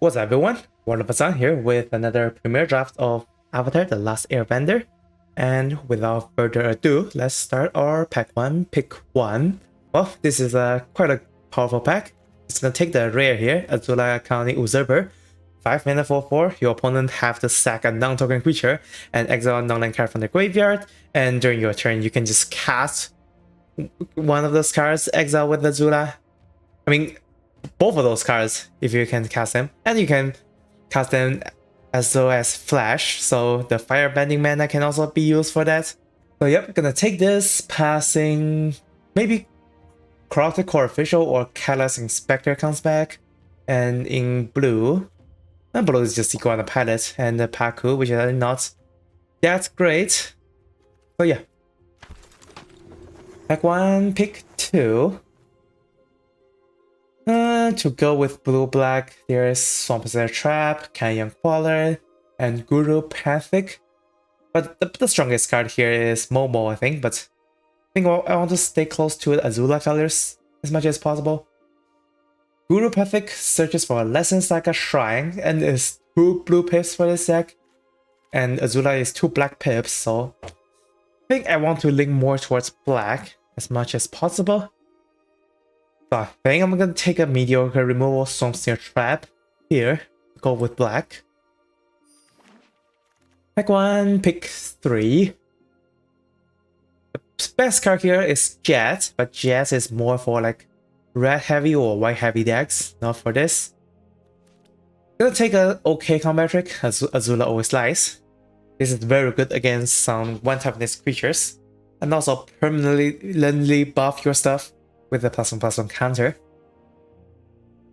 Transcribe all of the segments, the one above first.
What's up everyone, 124san's here with another premiere draft of Avatar The Last Airbender. And without further ado, let's start our pack 1, pick 1. Well, this is quite a powerful pack. It's gonna take the rare here, Azula County Usurper. 5 mana 4/4, your opponent have to sack a non-token creature and exile a non-land card from the graveyard, and during your turn you can just cast one of those cards, exile with Azula. I mean, both of those cards if you can cast them, and you can cast them as though as flash, so the firebending mana can also be used for that. So yep, gonna take this, passing maybe Corrupted Core Official or Callous Inspector comes back, and in blue, and blue is just Iguana Pilot and the Paku, which are not that great. So yeah, pack 1, pick 2. To go with blue-black, there's Swamp's Trap, Canyon Queller, and Guru Pathic. But the strongest card here is Momo, I think, but I think I want to stay close to Azula colors as much as possible. Guru Pathic searches for a Lessons like a Shrine and is 2 blue pips for this deck, and Azula is 2 black pips, so I think I want to lean more towards black as much as possible. So I think I'm gonna take a mediocre removal Swamp's Trap here, go with black. Pack 1, pick 3. The best card here is Jet, but Jet is more for like red heavy or white heavy decks, not for this. Gonna take a okay combat trick, Azula always lies. This is very good against some one-toughness creatures, and also permanently buff your stuff with the +1/+1 counter.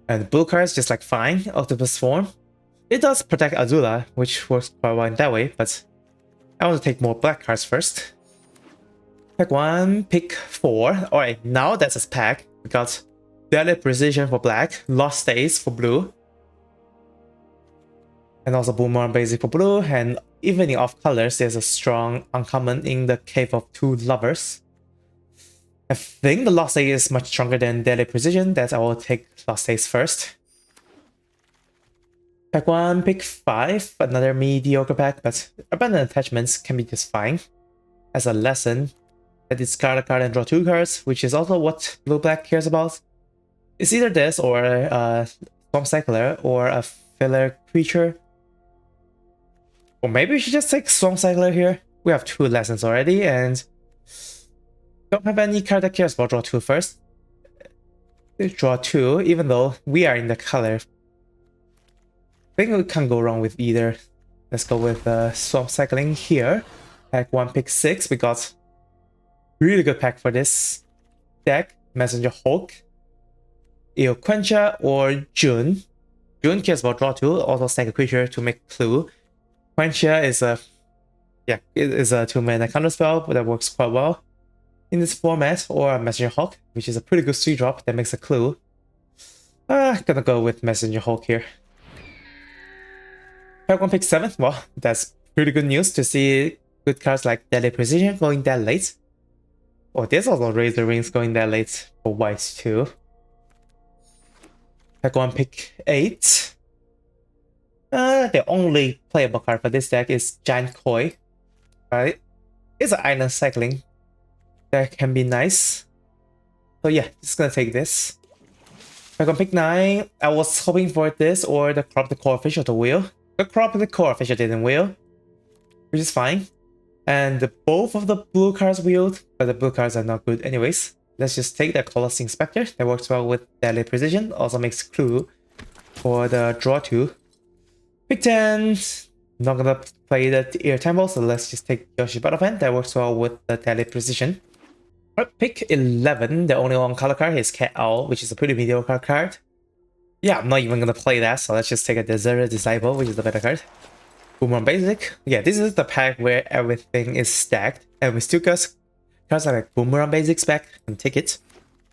And blue cards just like fine, Octopus Form. It does protect Azula, which works quite well in that way, but I want to take more black cards first. Pack 1, pick 4. Alright, now that's a pack. We got Deadly Precision for black, Lost Days for blue, and also Boomerang Basic for blue, and evening off colors, there's a strong uncommon in the Cave of Two Lovers. I think the Lost Days is much stronger than Deadly Precision, that I will take Lost Days first. Pack 1, pick 5, another mediocre pack, but abandoned attachments can be just fine. As a lesson, I discard a card and draw 2 cards, which is also what blue-black cares about. It's either this or a Swamp Cycler or a filler creature. Or maybe we should just take Swamp Cycler here. We have 2 lessons already, and don't have any card that cares about draw 2 first. Draw 2, even though we are in the color. I think we can't go wrong with either. Let's go with Swamp Cycling here. Pack 1, pick 6. We got really good pack for this deck. Messenger Hulk, Eo Quencha, or June. June cares about draw 2, also stack a creature to make clue. Quencha is a it is a 2 mana counterspell, but that works quite well in this format, or a Messenger Hulk, which is a pretty good 3-drop that makes a clue. Gonna go with Messenger Hulk here. Pack 1, pick 7. Well, that's pretty good news to see good cards like Deadly Precision going that late. Oh, there's also Razor Rings going that late for white too. Pack 1, pick 8. The only playable card for this deck is Giant Koi. It's an island cycling that can be nice. So yeah, just gonna take this. Pack 1, pick 9. I was hoping for this or the Corrupted Core Official to wheel. The Corrupted Core Official didn't wheel, which is fine. And both of the blue cards wheeled, but the blue cards are not good anyways. Let's just take the Callous Inspector. That works well with Deadly Precision. Also makes clue for the draw 2. Pick 10. Not gonna play the Ear Temple, so let's just take Yoshi Battlefield. That works well with the Deadly Precision. Alright, pick 11. The only one color card is Cat Owl, which is a pretty mediocre card. Yeah, I'm not even gonna play that, so let's just take a Deserted Disciple, which is the better card. Boomerang Basic. Yeah, this is the pack where everything is stacked, and we still got cards like Boomerang Basics back and take it.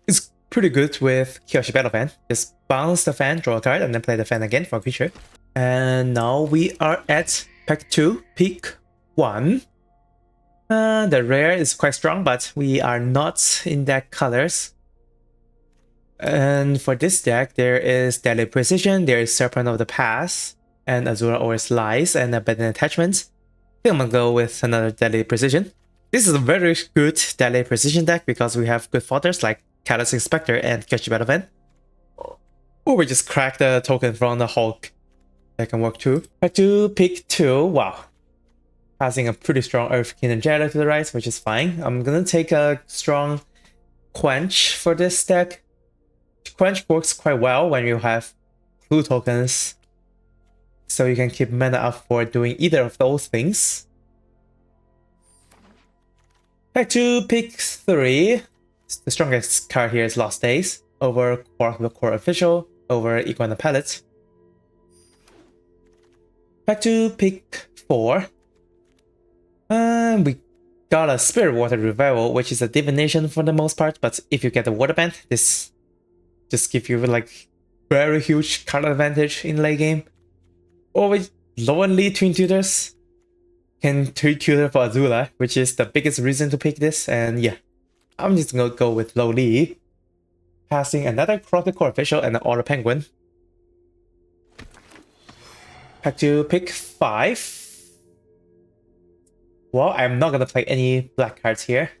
It's pretty good with Kyoshi Battle Fan. Just bounce the fan, draw a card, and then play the fan again for a creature. And now we are at pack 2, pick 1. The rare is quite strong, but we are not in that colors. And for this deck, there is Deadly Precision, there is Serpent of the Past, and Azura or Slice, and Abandoned Attachments. I think I'm gonna go with another Deadly Precision. This is a very good Deadly Precision deck because we have good fodders like Catalyst Inspector and Catch Battle Event. Or we just crack the token from the Hulk. That can work too. Back to pick 2. Wow. Passing a pretty strong Earth Kingdom Jailer to the right, which is fine. I'm gonna take a strong Quench for this deck. Quench works quite well when you have blue tokens, so you can keep mana up for doing either of those things. Back to pick 3. The strongest card here is Lost Days over the Core Official over Iguana Palette. Back to pick 4. We got a Spirit Water Revival, which is a divination for the most part, but if you get the Water Band, this just gives you like very huge card advantage in late game. Or with low and lead Twin Tutors, can tutor for Azula, which is the biggest reason to pick this, and yeah, I'm just gonna go with low lead. Passing another Core Official and an Aura Penguin. Back to pick 5. Well, I'm not gonna play any black cards here.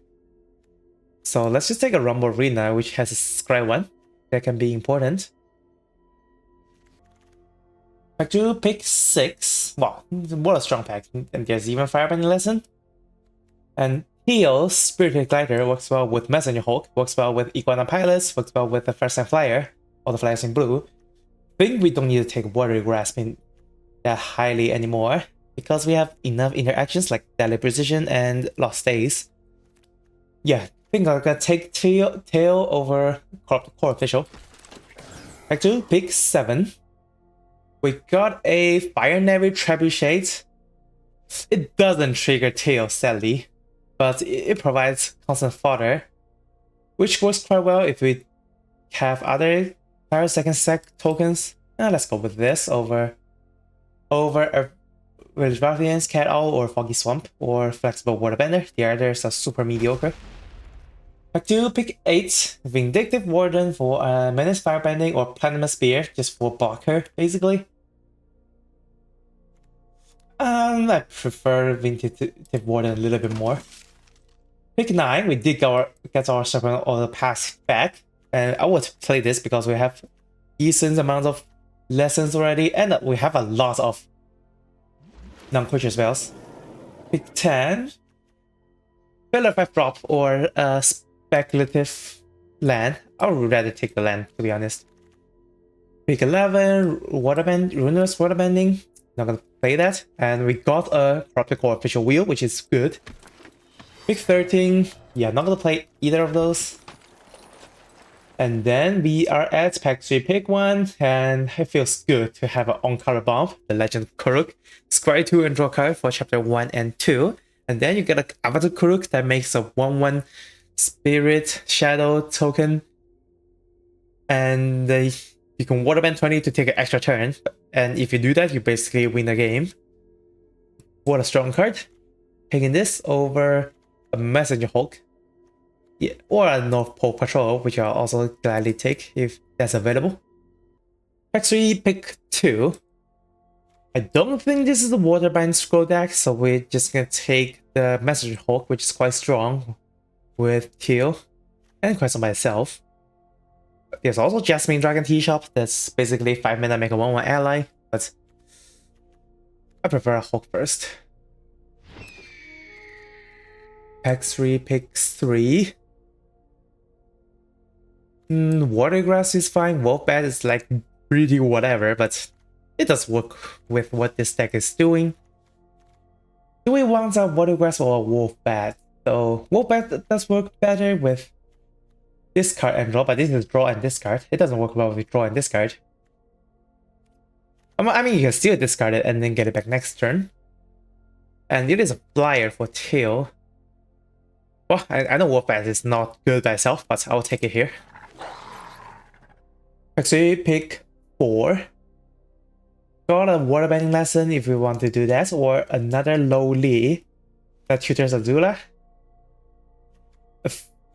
So let's just take a Rumble Arena, which has a Scry 1. That can be important. Back to pick 6. Wow, what a strong pack. And there's even Firebending Lesson. And Heal, Spirit Glider works well with Messenger Hulk, works well with Iguana Pilots, works well with the First Time Flyer, or the Flyers in Blue. I think we don't need to take Water Grasp in that highly anymore, because we have enough interactions like Deadly Precision and Lost Days. Yeah, I think I'm gonna take Tail over Core Official. Back to pick 7. We got a Fire Navy Trebuchet. It doesn't trigger Tail, sadly, but it provides constant fodder, which works quite well if we have other Fire Second Sec tokens. Let's go with this over a Village Guardians, Cat Owl, or Foggy Swamp, or Flexible Waterbender. The others are super mediocre. Back to pick 8. Vindictive Warden for Menace Firebending or Platinum Spear, just for blocker, basically. I prefer Vindictive Warden a little bit more. Pick 9, we did get our Serpent of the Past back, and I would play this because we have decent amounts of lessons already, and we have a lot of non-creature spells. Pick 10, Pillar 5 drop or Speculative Land. I would rather take the land, to be honest. Pick 11, Ruinous Waterbending. Not gonna play that. And we got a Corrupted Core Official Wheel, which is good. Pick 13, yeah, not gonna play either of those. And then we are at pack 3, pick 1, and it feels good to have an on-color bomb, the Legend Kuruk. Scry 2 and draw a card for chapter 1 and 2. And then you get an Avatar Kuruk that makes a 1/1 Spirit Shadow token. And you can Waterbend 20 to take an extra turn. And if you do that, you basically win the game. What a strong card. Taking this over a Messenger Hulk. Yeah, or a North Pole Patrol, which I'll also gladly take if that's available. Pack 3, pick 2. I don't think this is the Waterbind Scroll deck, so we're just gonna take the Messenger Hulk, which is quite strong, with Teal, and Quest by itself. There's also Jasmine Dragon Tea Shop, that's basically 5 mana make a 1/1 ally, but I prefer a Hulk first. Pack 3, pick 3. Watergrass is fine, Wolfbat is like pretty whatever, but it does work with what this deck is doing. Do we want a Watergrass or a Wolfbat? So Wolfbat does work better with discard and draw, but this is draw and discard. It doesn't work well with draw and discard. I mean, you can still discard it and then get it back next turn. And it is a flyer for Tail. Well, I know Wolfbat is not good by itself, but I'll take it here. Actually, pick 4. Got a Waterbending Lesson if we want to do that, or another lowly that tutors Azula. I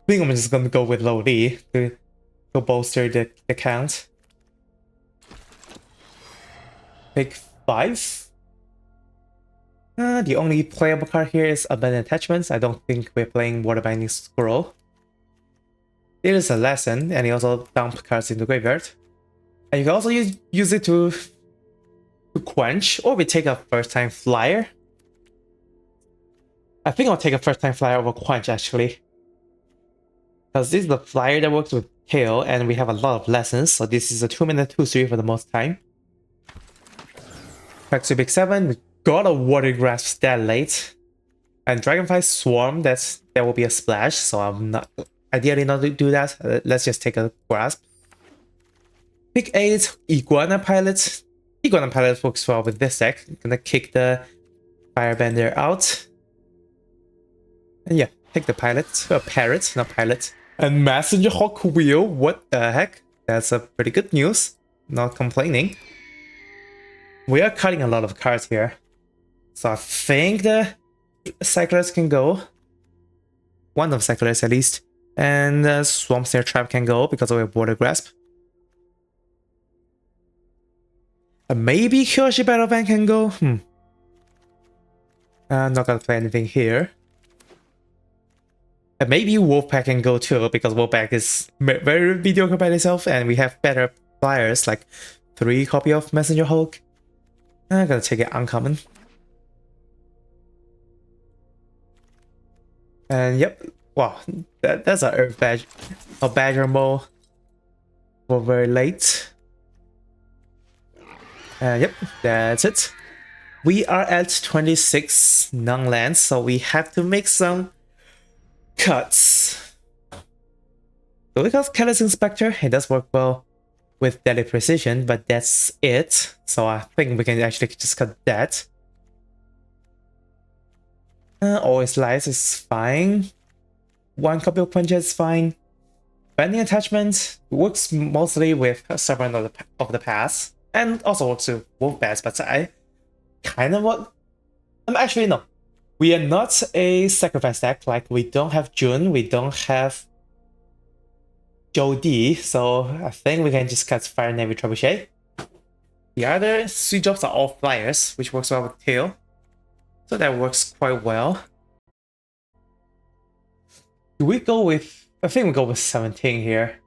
think I'm just gonna go with lowly to to bolster the count. Pick 5. The only playable card here is Abandoned Attachments. I don't think we're playing Waterbinding Scroll. It is a lesson, and you also dump cards into graveyard. And you can also use it to quench, or we take a first time flyer. I think I'll take a first time flyer over quench actually. Because this is the flyer that works with tail, and we have a lot of lessons, so this is a 2-minute 2/3 for the most time. Back to Big 7, we got a Water Grasp that late. And Dragonfly Swarm, that will be a splash, so I'm not ideally not to do that. Let's just take a grasp. Pick 8, Iguana Pilot. Iguana Pilot works well with this deck. I'm gonna kick the Airbender out. And yeah, take the pilot. Parrot, not pilot. And Messenger Hawk Wheel, what the heck? That's a pretty good news. Not complaining. We are cutting a lot of cards here. So I think the Cyclers can go. One of Cyclers at least. And Swamp Snare Trap can go because of a Water Grasp. Maybe Kyoshi Battle Band can go. I'm not gonna play anything here. And maybe Wolfpack can go too, because Wolfpack is very mediocre by itself, and we have better flyers like 3 copy of Messenger Hulk. I'm gonna take it uncommon. And yep, wow, that's a Earth Badger, a Badger Mole for very late. Yep, that's it. We are at 26 non-lands, so we have to make some cuts. So we got Callous Inspector. It does work well with Deadly Precision, but that's it. So I think we can actually just cut that. Always Lies is fine. 1 copy of Quench is fine. Bending Attachment works mostly with Servant of the Past, and also works with Wolf Bats, but I kind of want... actually, no. We are not a sacrifice deck. Like, we don't have June, we don't have Jody, so I think we can just cut Fire Navy Trebuchet. The other 3 drops are all flyers, which works well with Tail. So that works quite well. Do we go with... I think we go with 17 here.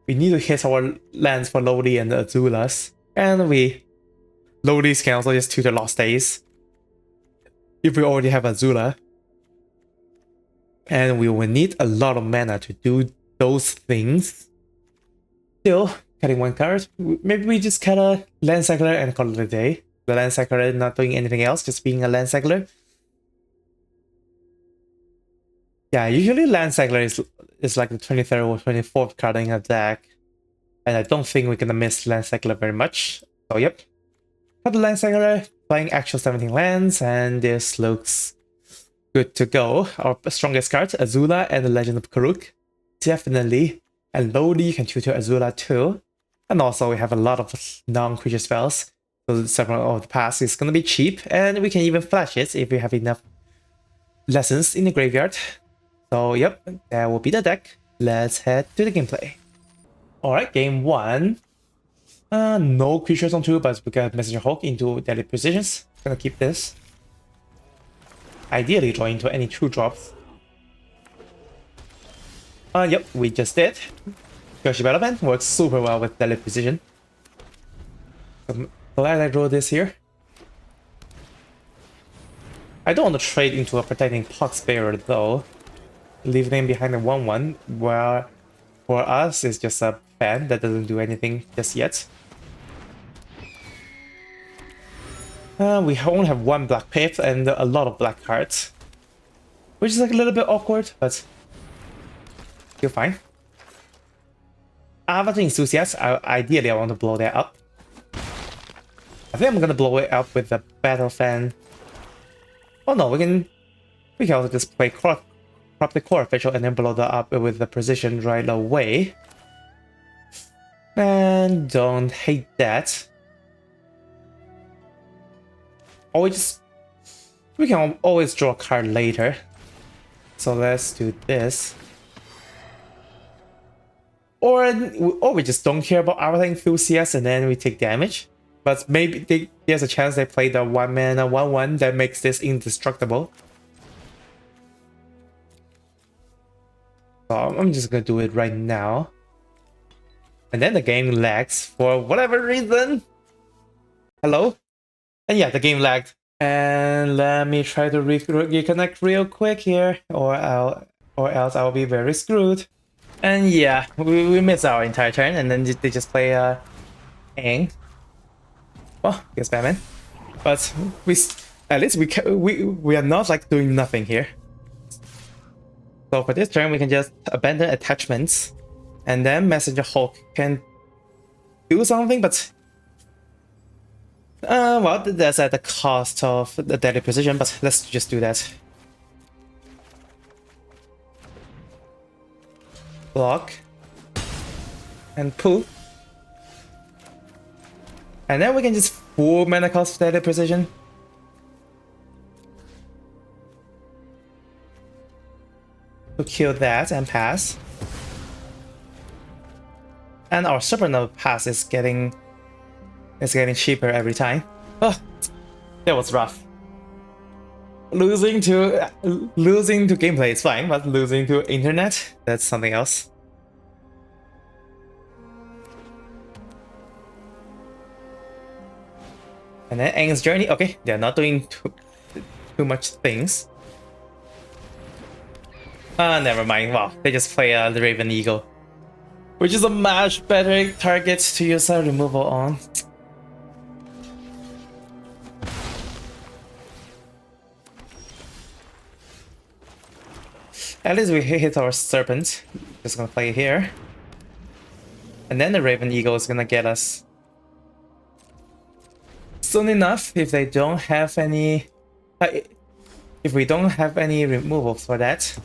We need to hit our lands for Lodi and the Azulas. And Lodis can also just tutor Lost Days if we already have Azula. And we will need a lot of mana to do those things. Still, cutting 1 card. Maybe we just cut a Land Cycler and call it a day. The Land Cycler not doing anything else, just being a Land Cycler. Yeah, usually Land Cycler is like the 23rd or 24th card in a deck. And I don't think we're gonna miss Land Cycler very much. So yep. Cut the Land Cycler, playing actual 17 lands, and this looks good to go. Our strongest cards, Azula and the Legend of Karuk. Definitely. And Lodi can tutor Azula too. And also we have a lot of non-creature spells. So the Servant of the Past is gonna be cheap, and we can even flash it if we have enough lessons in the graveyard. So yep, that will be the deck. Let's head to the gameplay. Alright, game 1. No creatures on 2, but we got Messenger Hulk into Deadly Precisions. Gonna keep this. Ideally draw into any 2 drops. Yep, we just did. Yoshi Battle Band works super well with Deadly Precision. I'm glad I drew this here. I don't want to trade into a Protecting Poxbearer though. Leave them behind the 1/1, where for us it's just a fan that doesn't do anything just yet. We only have 1 black pip and a lot of black cards, which is like a little bit awkward, but still fine. Avatar Enthusiast, ideally I want to blow that up. I think I'm gonna blow it up with the Battle Fan. Oh no, we can also just play Crop the Core Official and then blow that up with the Precision right away. And don't hate that. Or we can always draw a card later. So let's do this. or we just don't care about our enthusiast and then we take damage. But maybe there's a chance they play the 1-mana 1/1 that makes this indestructible. So I'm just gonna do it right now. And then the game lags for whatever reason. Hello? And yeah, the game lagged. And let me try to reconnect real quick here, or else I'll be very screwed. And yeah, we miss our entire turn, and then they just play Aang. Oh, guess Batman. But at least we are not like doing nothing here. So for this turn, we can just abandon attachments, and then Messenger Hulk can do something, but well, that's at the cost of the deadly precision, but let's just do that. Block. And pull. And then we can just full mana cost deadly precision. To kill that and pass. And our Supernova pass is getting cheaper every time. Oh, that was rough. Losing to gameplay is fine, but losing to internet, that's something else. And then Aang's Journey. Okay, they're not doing too much things. Never mind. Wow, they just play the Raven Eagle, which is a much better target to use a removal on. At least we hit our Serpent. Just gonna play here. And then the Raven Eagle is gonna get us soon enough if they don't have any... if we don't have any removals for that.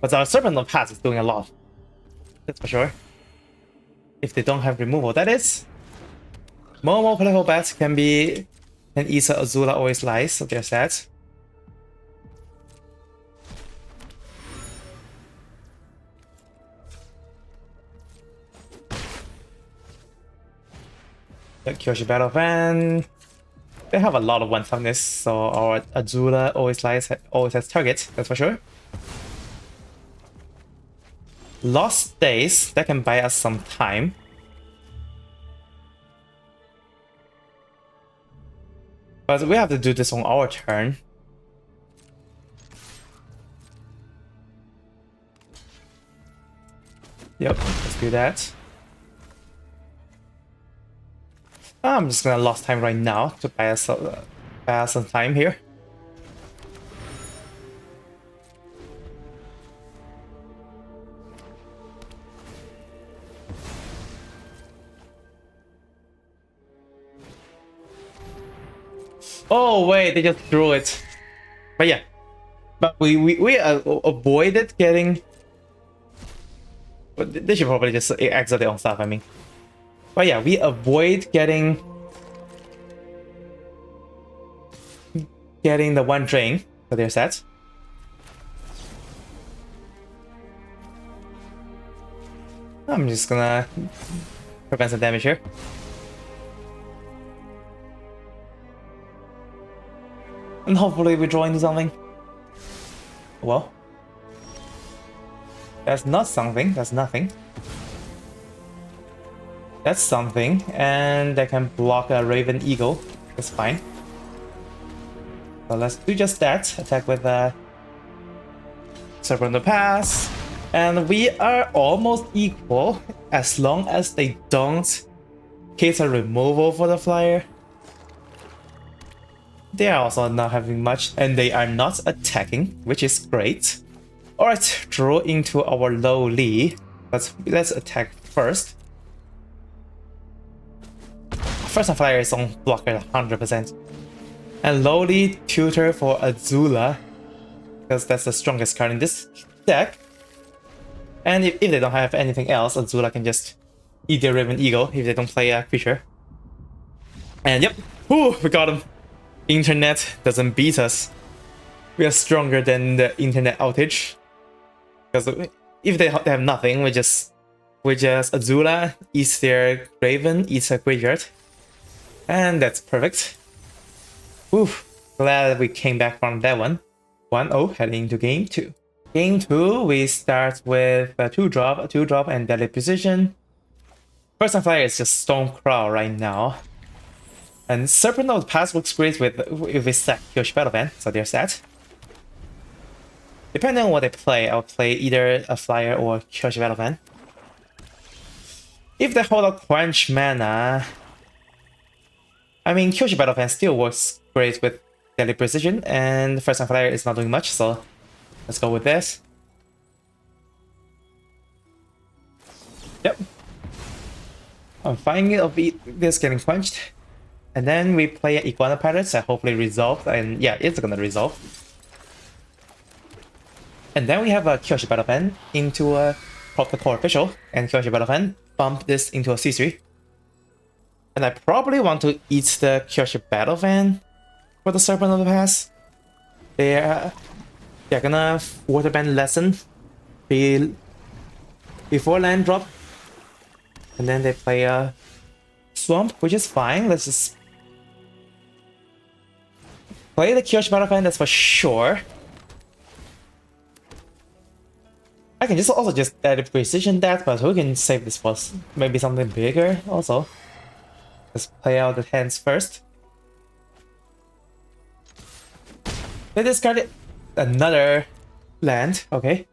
But our Serpent of Pass is doing a lot. That's for sure. If they don't have removal, that is. More playable bats can be... and Isa Azula always lies, so there's that. Kyoshi Battle Fan. They have a lot of one-toughness, so our Azula always has target, that's for sure. Lost Days, that can buy us some time. But we have to do this on our turn. Yep, let's do that. I'm just gonna lost time right now to buy us some time here. Oh wait, they just drew it. But yeah, but we avoided getting. But they should probably just exit their own stuff. I mean. But yeah, we avoid getting the one drain, so there's that. I'm just gonna prevent some damage here. And hopefully we draw into something. Well, that's not something, that's nothing. That's something, and they can block a Raven Eagle. That's fine. So let's do just that. Attack with a Serpent of Pass. And we are almost equal as long as they don't hit a removal for the flyer. They are also not having much, and they are not attacking, which is great. Alright, draw into our low Lee. But let's attack first. First Flyer is on blocker 100%. And lowly tutor for Azula, because that's the strongest card in this deck. And if they don't have anything else, Azula can just eat their Raven Eagle if they don't play a creature. And yep, whoo, we got him. Internet doesn't beat us. We are stronger than the internet outage. Because if they have nothing, we just Azula eats their Graven, eats a graveyard, and that's perfect. Oof, glad we came back from that one. 1-0 heading into game 2. Game 2, we start with a 2-drop, and Deadly Precision. First on flyer is just Stormclaw right now. And Serpent of the Past looks great if we stack Kyoshi Battle Van, so there's that. Depending on what I play, I'll play either a flyer or Kyoshi Battle Van. If they hold a Quench mana, I mean, Kyoshi Battle Fan still works great with Deadly Precision, and First Time Flyer is not doing much, so let's go with this. Yep. I'm fine of this getting quenched. And then we play Iguana Pirates that hopefully resolve, and yeah, it's gonna resolve. And then we have a Kyoshi Battle Fan into a Pop the Core Official, and Kyoshi Battle Fan bump this into a C3. And I probably want to eat the Kyoshi Battle Fan for the Serpent of the Past. They're gonna Waterbend Lesson before land drop. And then they play a Swamp, which is fine. Let's just play the Kyoshi Battle Fan, that's for sure. I can just also just add a precision that, but we can save this for maybe something bigger also. Let's play out the hands first. They discarded another land, okay.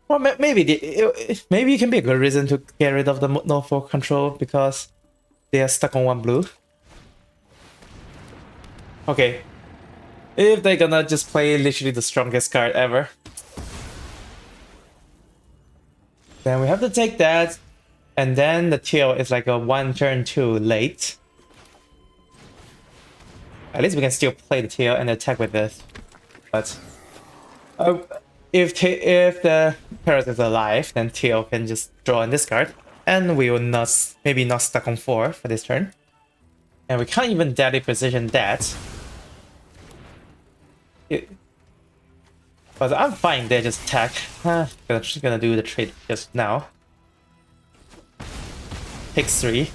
Well, maybe it can be a good reason to get rid of the no for control because they are stuck on 1 blue. Okay. If they're gonna just play literally the strongest card ever, then we have to take that, and then the tail is like a 1 turn too late. At least we can still play the tail and attack with this. But if the parrot is alive, then tail can just draw in this card, and we will maybe not stuck on 4 for this turn. And we can't even Deadly Precision that. But I'm fine, they just attack. Gonna do the trade just now. Takes 3.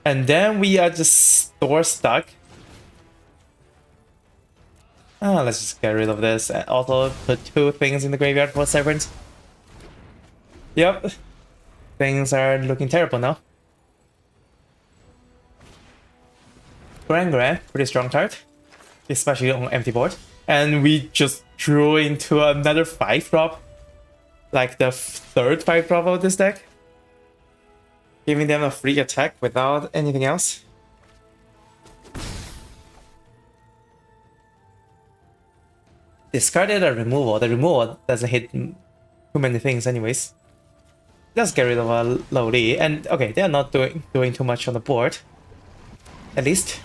And then we are just store stuck. Let's just get rid of this. And also put 2 things in the graveyard for Severance. Yep. Things are looking terrible now. Grand, pretty strong card. Especially on empty board. And we just drew into another 5-drop. Like the 3rd 5-drop of this deck. Giving them a free attack without anything else. Discarded a removal. The removal doesn't hit too many things anyways. Let's get rid of a Lowly. And okay, they're not doing too much on the board. At least.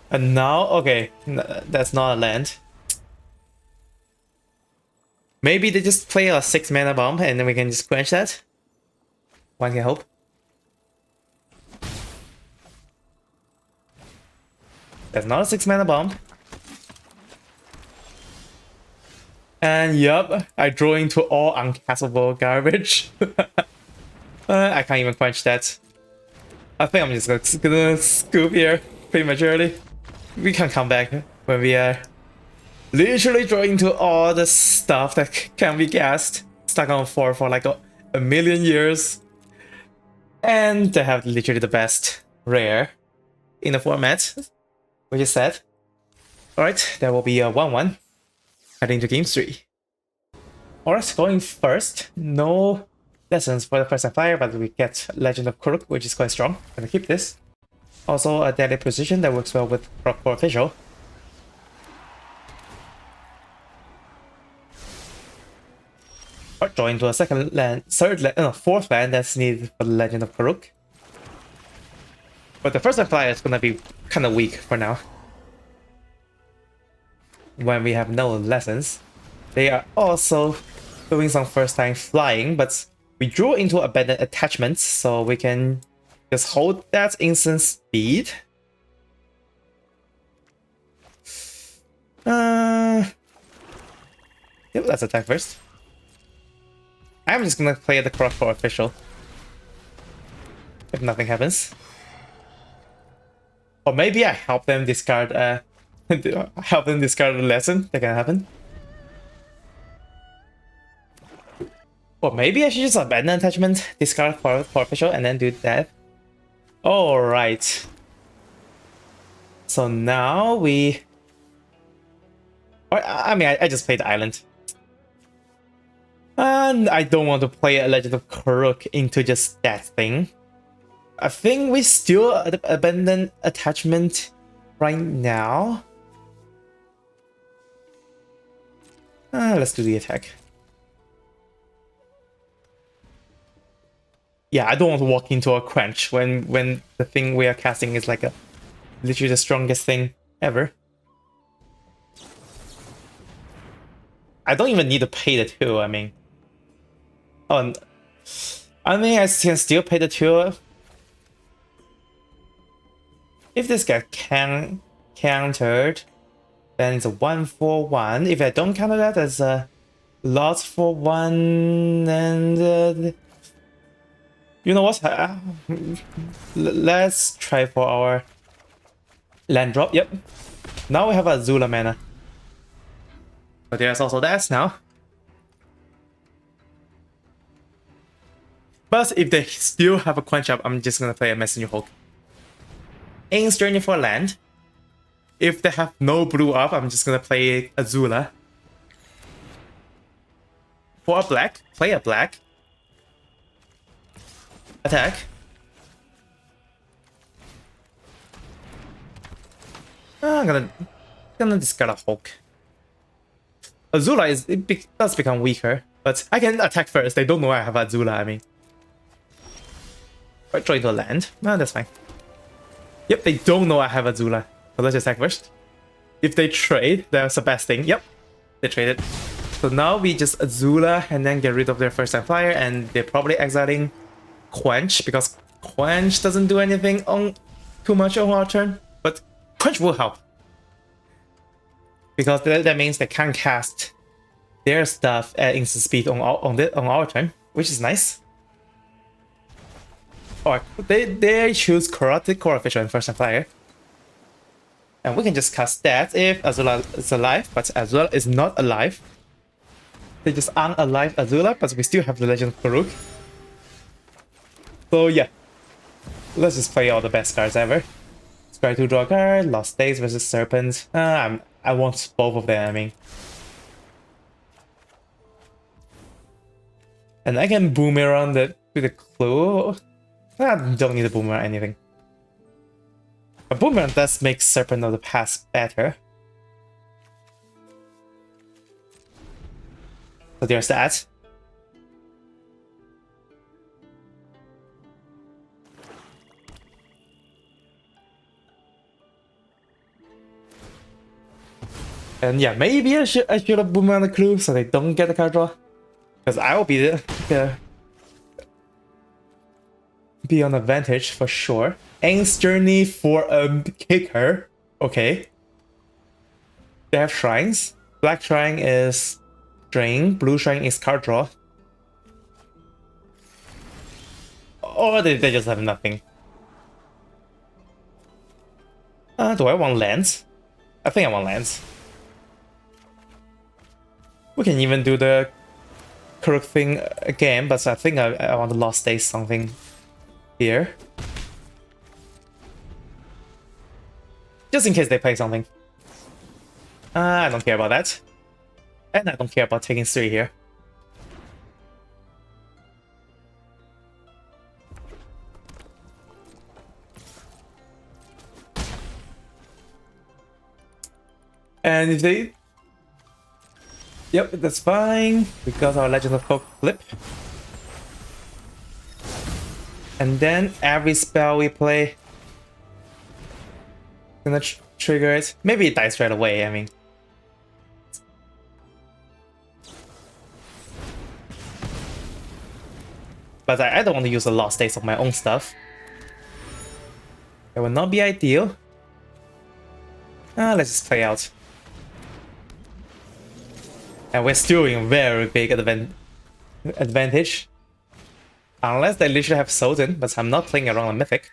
And now, okay, that's not a land. Maybe they just play a 6 mana bomb and then we can just quench that. One can hope. That's not a 6 mana bomb. And yup, I draw into all uncastable garbage. I can't even quench that. I think I'm just gonna scoop here prematurely. We can come back when we are literally drawing to all the stuff that can be cast. Stuck on 4 for like a million years. And they have literally the best rare in the format, which is sad. Alright, there will be a 1-1 heading to game 3. Alright, going first. No lessons for the first time flyer, but we get Legend of Kuruk, which is quite strong. Gonna keep this. Also a Deadly Precision that works well with Core Official. Or join to a second land, fourth land that's needed for the Legend of Kuruk. But the first time flyer is gonna be kind of weak for now. When we have no lessons. They are also doing some first time flying, but we drew into abandoned attachments, so we can just hold that instant speed. Yep, let's attack first. I'm just gonna play the cross for official. If nothing happens. Or maybe I help them discard help them discard the lesson that can happen. Or maybe I should just abandon attachment, discard for official, and then do that. Alright. So now we... I mean, I just played the island. And I don't want to play a Legend of Karuk into just that thing. I think we still abandon attachment right now. Let's do the attack. Yeah, I don't want to walk into a quench when the thing we are casting is like literally the strongest thing ever. I don't even need to pay the 2, I mean. Oh, I mean, I can still pay the 2. If this guy countered, then it's a 1/1. If I don't counter that, it's a loss for 1, and you know what? Let's try for our land drop. Yep. Now we have a Azula mana. But there's also that now. But if they still have a quench up, I'm just gonna play a Messenger Hulk. Ains Journey for land. If they have no blue up, I'm just gonna play Azula. For a black, play a black. Attack. I'm gonna discard a Hulk. Azula does become weaker, but I can attack first. They don't know I have Azula, I mean. Or try to land. No, that's fine. Yep, they don't know I have Azula. So let's just attack first. If they trade, that's the best thing. Yep, they traded. So now we just Azula and then get rid of their first time flyer, and they're probably exiling Quench because Quench doesn't do anything on too much on our turn, but Quench will help. Because that means they can cast their stuff at instant speed on our turn, which is nice. Or they choose Corrupted Core Official and first time flyer. And we can just cast that if Azula is alive, but Azula is not alive. They just aren't alive Azula, but we still have the Legend of Karuk. So yeah, let's just play all the best cards ever. Try to draw a card, Lost Days versus Serpent. I want both of them, I mean. And I can boomerang with a clue. I don't need a boomerang or anything. A boomerang does make Serpent of the Past better. So there's that. And yeah, maybe I should have boomerang the clue so they don't get the card draw. Because I will be on advantage for sure. Ains Journey for a kicker. Okay. They have shrines. Black shrine is drain. Blue shrine is card draw. Or they just have nothing. Do I want lands? I think I want lands. We can even do the Karuk thing again, but I think I want to Lost Days something here. Just in case they play something. I don't care about that. And I don't care about taking 3 here. And if they... Yep, that's fine. We got our Legend of Hope flip. And then every spell we play gonna trigger it. Maybe it dies right away, I mean. But I don't want to use a Lost Days of my own stuff. It will not be ideal. Let's just play out. And we're still in very big advantage. Unless they literally have Sultan, but I'm not playing around a Mythic.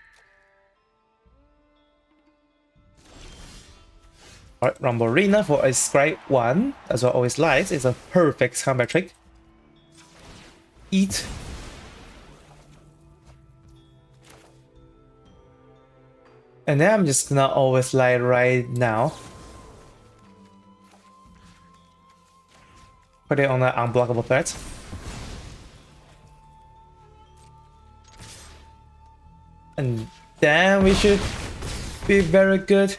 Alright, Rumble Arena for a Scribe 1, as I always like, is a perfect combat trick. Eat. And then I'm just gonna always lie right now. Put it on an unblockable threat. And then we should be very good.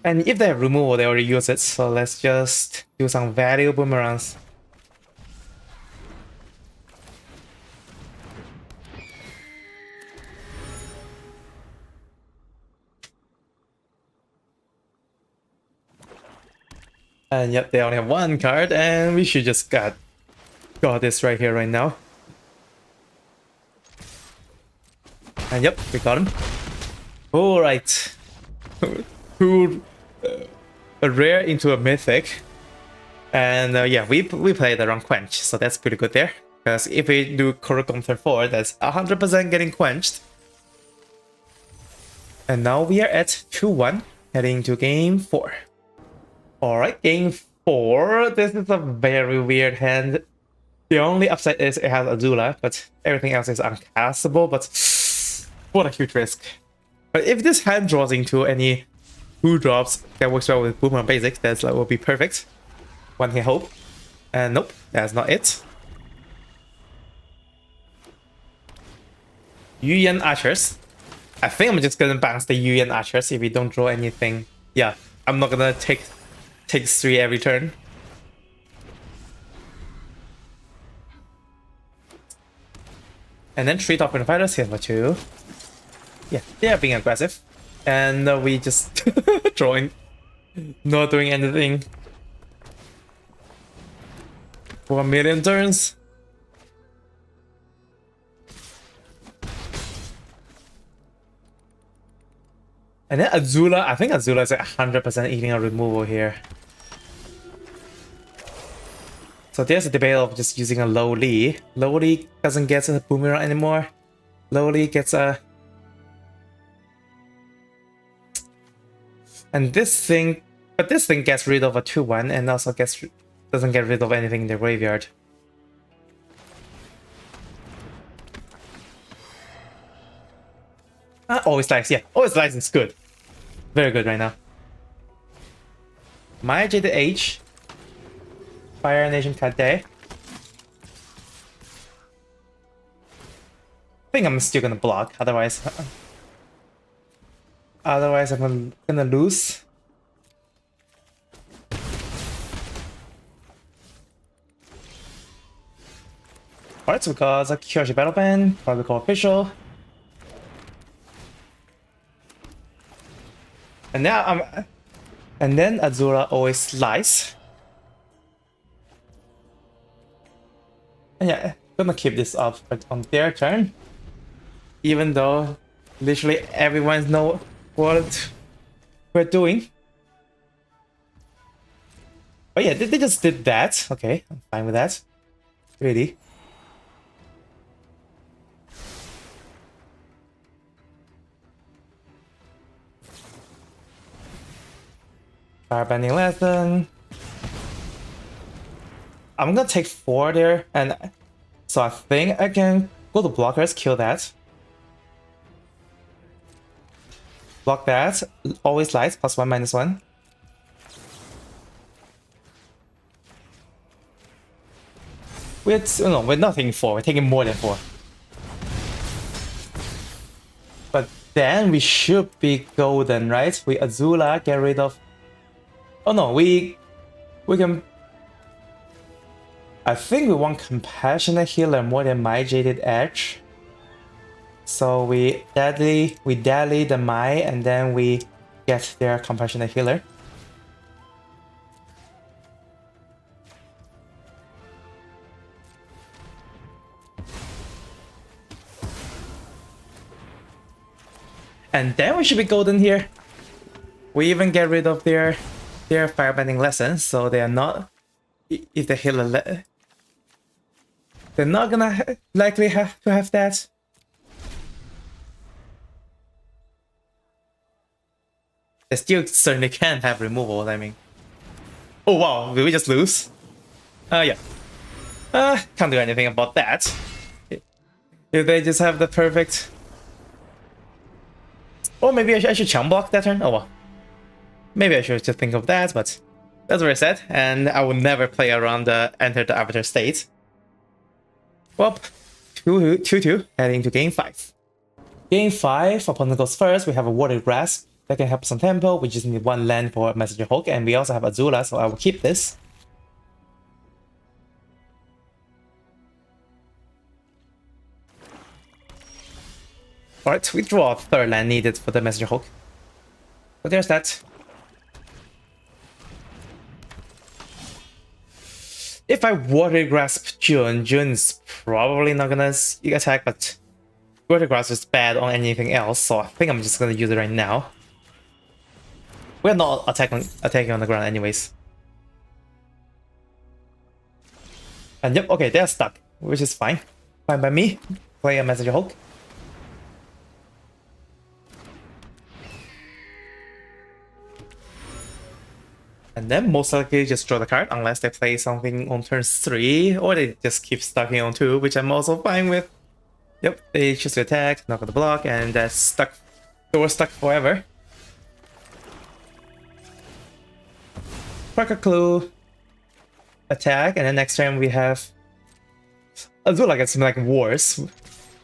And if they have removal, they already use it, so let's just do some value boomerangs. And yep, they only have one card, and we should just got this right here, right now. And yep, we got him. Alright. A rare into a mythic. And yeah, we played around Quench, so that's pretty good there. Because if we do Korok on turn 4, that's 100% getting quenched. And now we are at 2-1, heading to game 4. Alright, game 4. This is a very weird hand. The only upside is it has Azula, but everything else is uncastable, but what a huge risk. But if this hand draws into any 2-drops that works well with Boomerang Basic, that will be perfect. One can hope. And nope, that's not it. Yuyan Archers. I think I'm just gonna bounce the Yuyan Archers if we don't draw anything. Yeah, I'm not gonna take 3 every turn. And then 3 top fighters here for 2. Yeah, they are being aggressive. And we just drawing, not doing anything. For 1,000,000 turns. And then Azula, I think Azula is 100% eating a removal here. So there's a debate of just using a Lowly. Lowly doesn't get a boomerang anymore. Lowly gets a... And this thing... But this thing gets rid of a 2-1 and also doesn't get rid of anything in the graveyard. Always Lies, yeah. Always Lies is good. Very good right now. My Jaded Age. Fire Nation Kade. I think I'm still gonna block, otherwise... Otherwise I'm gonna lose. Alright, so we got a Kyoshi Battle Band, probably call official. And now and then Azura always slice. And yeah, gonna keep this up on their turn. Even though literally everyone knows what we're doing. But yeah, they just did that. Okay, I'm fine with that. Really. Airbending lesson. I'm gonna take 4 there, and so I think I can go to blockers, kill that. Block that. Always Lies, +1/-1. We're not taking 4, we're taking more than 4. But then we should be golden, right? We Azula, get rid of... Oh no, we can... I think we want Compassionate Healer more than My Jaded Edge. So we deadly the My, and then we get their Compassionate Healer. And then we should be golden here. We even get rid of their they're firebending lessons, so they are not. If they hit a they're not gonna likely have to have that. They still certainly can have removal, I mean. Oh wow, did we just lose? Yeah. Can't do anything about that. If they just have the perfect... Or maybe I should chum block that turn? Oh well. Maybe I should just think of that, but that's what I said, and I will never play around the enter the arbiter state. Well, 2-2, heading to game 5. Game 5, opponent goes first. We have a Water Grasp that can help some tempo. We just need 1 land for Messenger Hulk, and we also have Azula, so I will keep this. Alright, we draw a 3rd land needed for the Messenger Hulk. So there's that. If I Water Grasp June is probably not gonna attack, but Water Grasp is bad on anything else, so I think I'm just gonna use it right now. We're not attacking on the ground anyways. And yep, okay, they're stuck, which is fine. Fine by me. Play a Messenger Hulk. And then most likely just draw the card unless they play something on turn 3 or they just keep stacking on 2, which I'm also fine with. Yep, they choose to attack, knock out the block, and that's stuck. Door stuck forever. Crack a clue. Attack, and then next turn we have Azula gets like worse.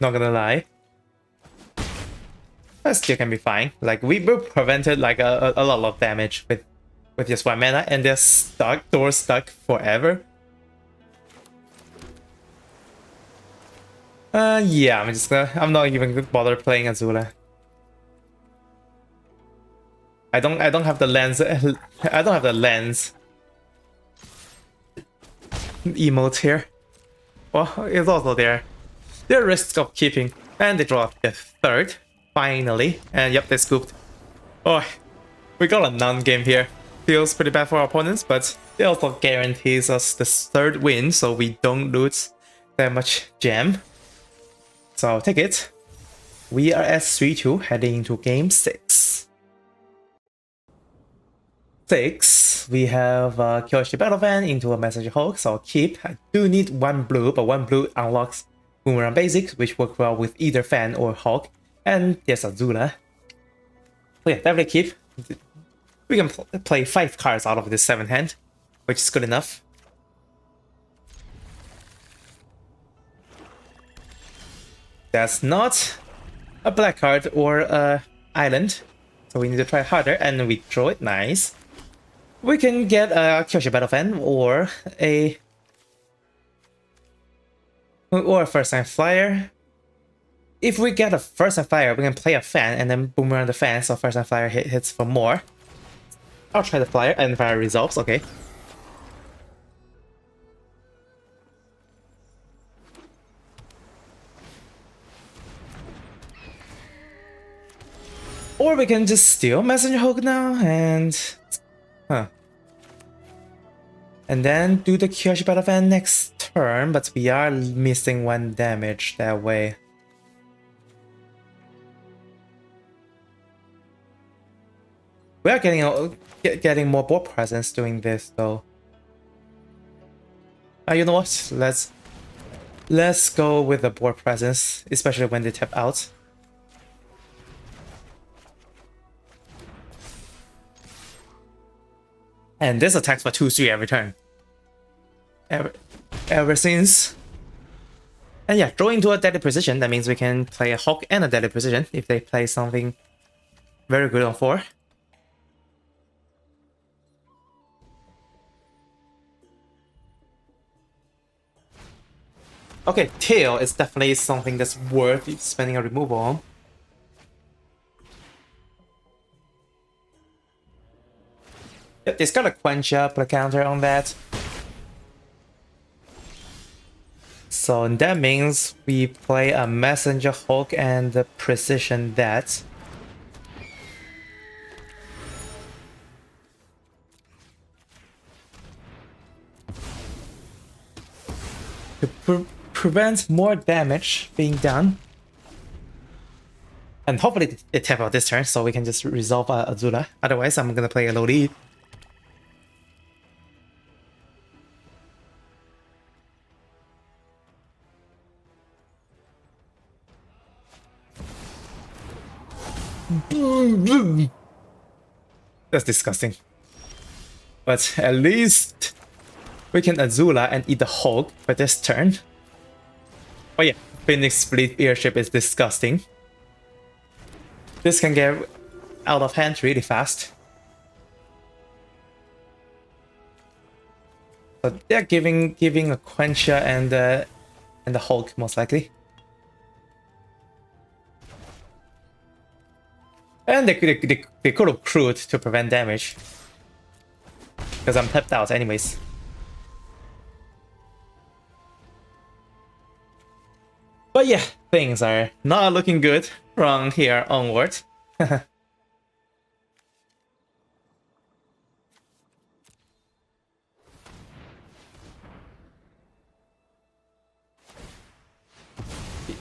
Not gonna lie. That still can be fine. Like we prevented like a lot of damage with just 1 mana, and they're stuck, door stuck forever. Yeah, I'm not even gonna bother playing Azula. I don't have the lens. I don't have the lens emote here. Well, it's also there. There are risks of keeping, and they draw the 3rd finally, and yep, they scooped. Oh, we got a non-game here. Feels pretty bad for our opponents, but it also guarantees us this 3rd win, so we don't lose that much gem. So I'll take it. We are at 3-2, heading into game 6. 6, we have Kyoshi Battle Fan into a Messenger Hulk, so I'll keep. I do need 1 blue, but 1 blue unlocks Boomerang Basics, which work well with either Fan or Hulk, and there's Azula. So yeah, definitely keep. We can play 5 cards out of this 7 hand, which is good enough. That's not a black card or a island, so we need to try harder, and we draw it. Nice. We can get a Kyoshi Battle Fan or a first time flyer. If we get a first time flyer, we can play a fan and then boomerang the fan, so first time flyer hits for more. I'll try the flyer and fire resolves, okay. Or we can just steal Messenger Hulk now and... And then do the Kyoshi Battle Fan next turn, but we are missing 1 damage that way. We are getting more board presence doing this though. You know what? Let's go with the board presence, especially when they tap out. And this attacks for 2-3 every turn. Ever since. And yeah, drawing to a deadly precision, that means we can play a Hulk and a deadly precision if they play something very good on 4. Okay, Tail is definitely something that's worth spending a removal on. Yep, it's got a quench up, a counter on that. So that means we play a Messenger Hulk and the Precision that. to prevent more damage being done. And hopefully it tap out this turn so we can just resolve Azula. Otherwise, I'm gonna play a low lead. That's disgusting. But at least we can Azula and eat the Hulk for this turn. Oh yeah, Phoenix Fleet Airship is disgusting. This can get out of hand really fast. But they're giving a Quencher and the Hulk most likely. And they could have crewed to prevent damage. Because I'm tapped out anyways. But yeah, things are not looking good from here onward.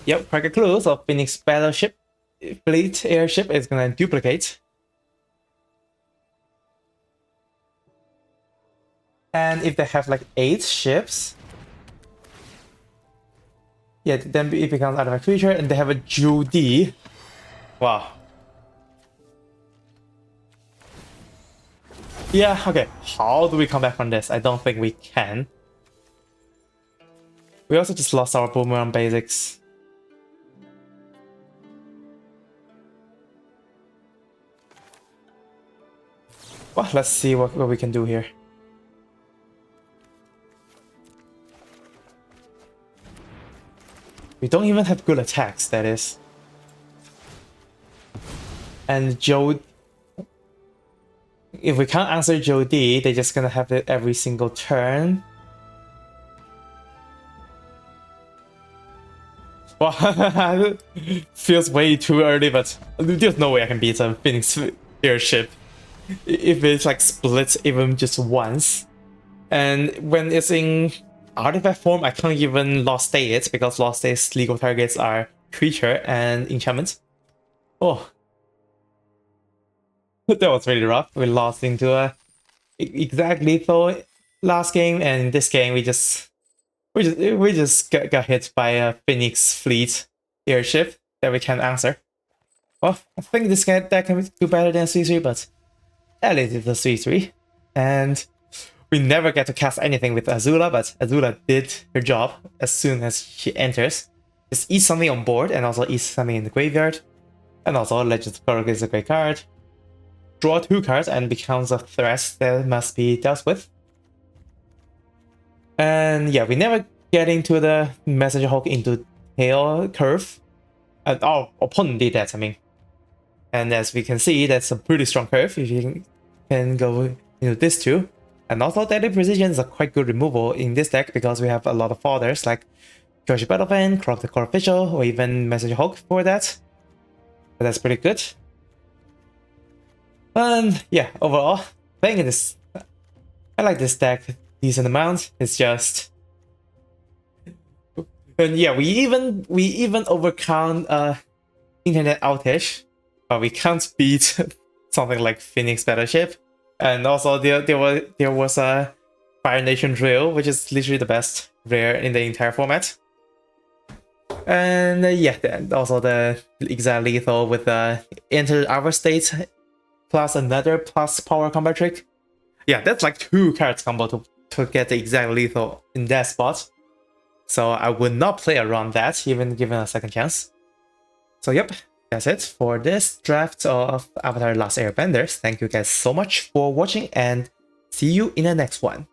Yep, crack a clue, so Phoenix Battleship Fleet Airship is gonna duplicate. And if they have like 8 ships, yeah, then it becomes artifact creature, and they have a Judy. Wow. Yeah, okay. How do we come back from this? I don't think we can. We also just lost our boomerang basics. Well, let's see what we can do here. We don't even have good attacks, that is. And Joe... If we can't answer Joe D, they're just gonna have it every single turn. Wow, feels way too early, but there's no way I can beat a Phoenix Airship. If it's like splits even just once. And when it's in artifact form, I can't even lost state it because lost state's legal targets are creature and enchantment. Oh, that was really rough. We lost into a exact lethal last game, and in this game we just got hit by a Phoenix Fleet Airship that we can't answer. Well, I think this guy that can do better than C3, but at least it's a C3. And we never get to cast anything with Azula, but Azula did her job as soon as she enters. Just eat something on board and also eat something in the graveyard. And also Legends of Korok is a great card. Draw 2 cards and becomes a threat that must be dealt with. And yeah, we never get into the Messenger Hulk into tail curve. And our opponent did that, I mean. And as we can see, that's a pretty strong curve if you can go into this too. And also Deadly Precision is a quite good removal in this deck because we have a lot of fodders like George Battlefield, Krog the Core Official, or even Messenger Hulk for that. But that's pretty good. And yeah, overall, playing this, I like this deck a decent amount. It's just, and yeah, we even overcome internet outage, but we can't beat something like Phoenix Battleship. And also there was a Fire Nation Drill, which is literally the best rare in the entire format. And yeah, then also the Exact Lethal with the Enter Our State plus another plus power combat trick. Yeah, that's like 2 cards combo to get the Exact Lethal in that spot. So I would not play around that, even given a second chance. So yep, that's it for this draft of Avatar Last Airbenders. Thank you guys so much for watching and see you in the next one.